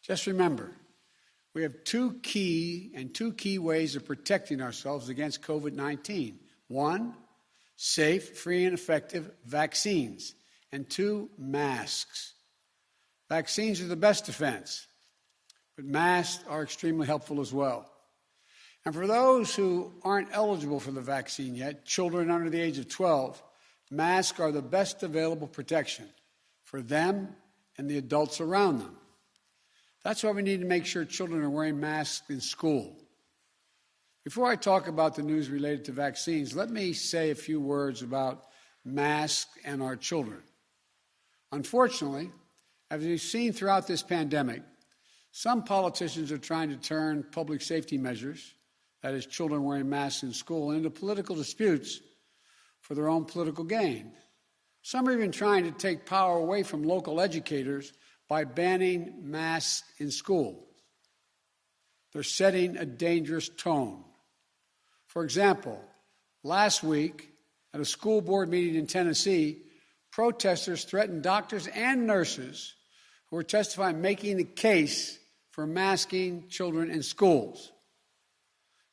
Just remember, we have two key ways of protecting ourselves against COVID-19. One, safe, free, and effective vaccines. And two, masks. Vaccines are the best defense, but masks are extremely helpful as well. And for those who aren't eligible for the vaccine yet, children under the age of 12, masks are the best available protection for them and the adults around them. That's why we need to make sure children are wearing masks in school. Before I talk about the news related to vaccines, let me say a few words about masks and our children. Unfortunately, as we've seen throughout this pandemic, some politicians are trying to turn public safety measures, that is, children wearing masks in school, into political disputes for their own political gain. Some are even trying to take power away from local educators by banning masks in school. They're setting a dangerous tone. For example, last week at a school board meeting in Tennessee, protesters threatened doctors and nurses who were testifying, making the case for masking children in schools.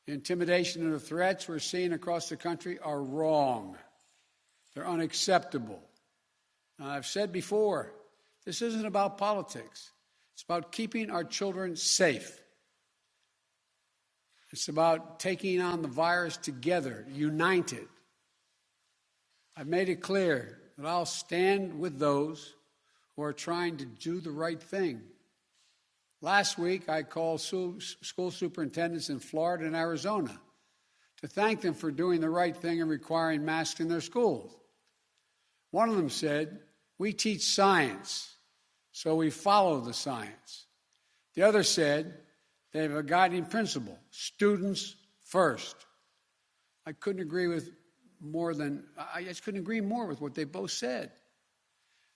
The intimidation and the threats we're seeing across the country are wrong. They're unacceptable. Now, I've said before, this isn't about politics. It's about keeping our children safe. It's about taking on the virus together, united. I've made it clear that I'll stand with those who are trying to do the right thing. Last week, I called school superintendents in Florida and Arizona to thank them for doing the right thing and requiring masks in their schools. One of them said, "We teach science, so we follow the science." The other said, they have a guiding principle, students first. I just couldn't agree more with what they both said.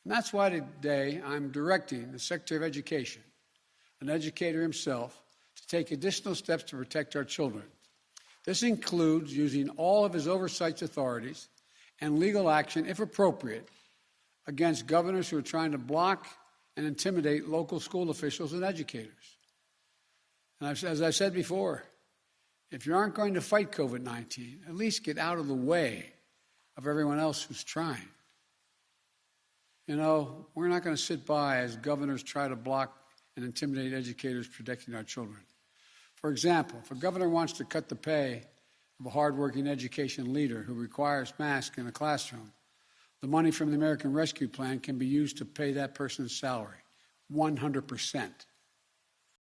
And that's why today I'm directing the Secretary of Education, an educator himself, to take additional steps to protect our children. This includes using all of his oversight authorities and legal action, if appropriate, against governors who are trying to block and intimidate local school officials and educators. And as I said before, if you aren't going to fight COVID-19, at least get out of the way of everyone else who's trying. You know, we're not going to sit by as governors try to block and intimidate educators protecting our children. For example, if a governor wants to cut the pay of a hardworking education leader who requires masks in a classroom, the money from the American Rescue Plan can be used to pay that person's salary, 100%.